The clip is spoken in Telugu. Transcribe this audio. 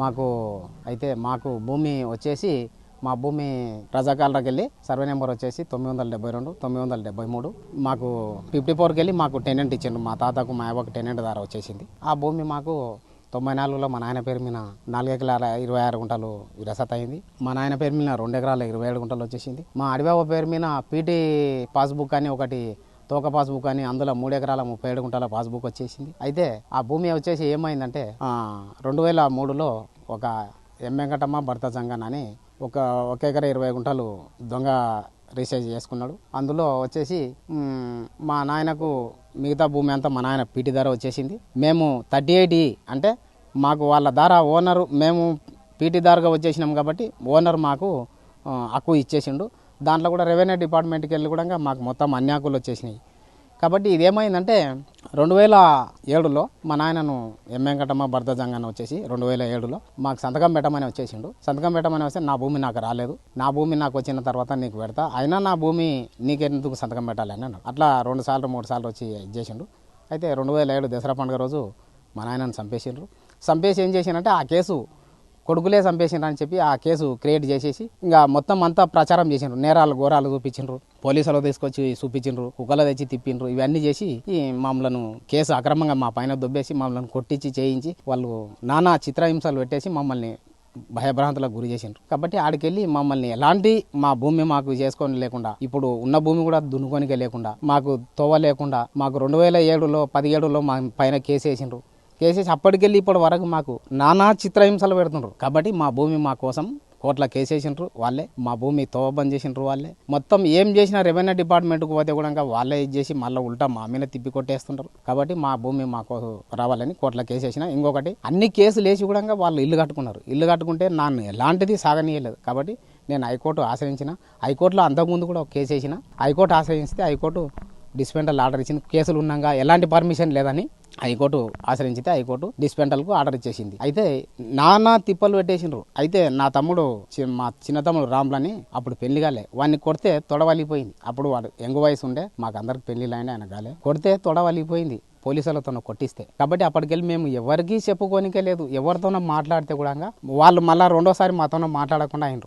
మాకు భూమి వచ్చేసి మా భూమి రజాకాలకి వెళ్ళి సర్వే నెంబర్ వచ్చేసి 972 973 మాకు 54కి వెళ్ళి మాకు టెనెంట్ ఇచ్చిండు. మా తాతకు మా అవ్వకు టెనెంట్ ద్వారా వచ్చేసింది. ఆ భూమి మాకు 94లో మా నాయన పేరు మీద 4 ఎకరాల 26 గుంటలు విరసత అయింది. మా నాయన పేరు మీద 2 ఎకరాల 27 గుంటలు వచ్చేసింది. మా అడిబాబు పేరు మీద పీటీ పాస్బుక్ అని ఒకటి తోక పాస్బుక్ అని అందులో 3 ఎకరాల 37 గుంటల పాస్బుక్ వచ్చేసింది. అయితే ఆ భూమి వచ్చేసి ఏమైందంటే 2003లో ఒక వెంకటమ్మ భర్త జంగన్ అని ఒక ఎకరా 20 గుంటలు దొంగ రీసైజ్ చేసుకున్నాడు. అందులో వచ్చేసి మా నాయనకు మిగతా భూమి అంతా మా నాయన పీటీ ధర వచ్చేసింది. మేము 38 అంటే మాకు వాళ్ళ ధర ఓనరు మేము పీటీ ధరగా వచ్చేసినాం కాబట్టి ఓనర్ మాకు హక్కు ఇచ్చేసిండు. దాంట్లో కూడా రెవెన్యూ డిపార్ట్మెంట్కి వెళ్ళి కూడా మాకు మొత్తం అన్ని హక్కులు వచ్చేసినాయి. కాబట్టి ఇదేమైందంటే 2007లో మా నాయనను వెంకటమ్మ భర్త జంగన్ వచ్చేసి 2007లో మాకు సంతకం పెట్టమని వచ్చేసిండు. సంతకం పెట్టమని వస్తే నా భూమి నాకు రాలేదు, నా భూమి నాకు వచ్చిన తర్వాత నీకు పెడతా, అయినా నా భూమి నీకెందుకు సంతకం పెట్టాలి అని అన్నాడు. అట్లా 2 సార్లు 3 సార్లు వచ్చి ఇచ్చేసిండు. అయితే 2007 దసరా పండుగ రోజు మా నాయనను చంపేసిండ్రు. చంపేసి ఏం చేసిండంటే ఆ కేసు కొడుకులే చంపేసిండ్రు అని చెప్పి ఆ కేసు క్రియేట్ చేసేసి ఇంకా మొత్తం అంతా ప్రచారం చేసిండ్రు. నేరాలు ఘోరాలు చూపించిండ్రు, పోలీసులు తీసుకొచ్చి చూపించిండ్రు, కుక్కలు తెచ్చి తిప్పిండ్రు. ఇవన్నీ చేసి మమ్మల్ని కేసు అక్రమంగా మా పైన దొబ్బేసి మమ్మల్ని కొట్టించి చేయించి వాళ్ళు నానా చిత్రహింసలు పెట్టేసి మమ్మల్ని భయభ్రాంతులకు గురి చేసిండ్రు. కాబట్టి ఆడికెళ్ళి మమ్మల్ని ఎలాంటి మా భూమి మాకు చేసుకొని లేకుండా, ఇప్పుడు ఉన్న భూమి కూడా దున్నుకోనికే లేకుండా, మాకు తోవ లేకుండా మాకు 2007లో 17లో మా పైన కేసు వేసిండ్రు. కేసేసి అప్పటికెళ్ళి ఇప్పటి వరకు మాకు నానా చిత్రహింసలు పెడుతుండ్రు. కాబట్టి మా భూమి మా కోసం కోర్టులో కేసేసిండ్రు వాళ్ళే, మా భూమి తోవ బంద్ చేసిండ్రు వాళ్ళే. మొత్తం ఏం చేసినా రెవెన్యూ డిపార్ట్మెంట్కి పోతే కూడా వాళ్ళే ఇది చేసి మళ్ళీ ఉల్టా మా మీద తిప్పి కొట్టేస్తుంటారు. కాబట్టి మా భూమి మాకు రావాలని కోర్టులో కేసేసిన. ఇంకొకటి అన్ని కేసులు వేసి కూడా వాళ్ళు ఇల్లు కట్టుకున్నారు. ఇల్లు కట్టుకుంటే నన్ను ఎలాంటిది సాగనీయలేదు. కాబట్టి నేను హైకోర్టు ఆశ్రయించిన. హైకోర్టులో అంతకుముందు కూడా ఒక కేసు వేసిన. హైకోర్టు ఆశ్రయిస్తే హైకోర్టు డిస్పెంటల్ ఆర్డర్ ఇచ్చింది. కేసులు ఉన్నాగా ఎలాంటి పర్మిషన్ లేదని హైకోర్టు ఆశ్రయించితే హైకోర్టు డిస్పెంటల్కు ఆర్డర్ ఇచ్చేసింది. అయితే నానా తిప్పలు పెట్టేసిండ్రు. అయితే నా తమ్ముడు మా చిన్న తమ్ముడు రాములని అప్పుడు పెళ్లి కాలే, వాడిని కొడితే తొడవలిపోయింది. అప్పుడు వాడు యంగ్ వయసు ఉండే, మాకు అందరికి పెళ్లిళ్ళు అయినా ఆయన కాలే, కొడితే తొడవలిపోయింది పోలీసులతో కొట్టిస్తే. కాబట్టి అప్పటికెళ్ళి మేము ఎవరికి చెప్పుకోనికే లేదు. ఎవరితోనో మాట్లాడితే కూడా వాళ్ళు మళ్ళీ రెండోసారి మాతోనో మాట్లాడకుండా అయినరు.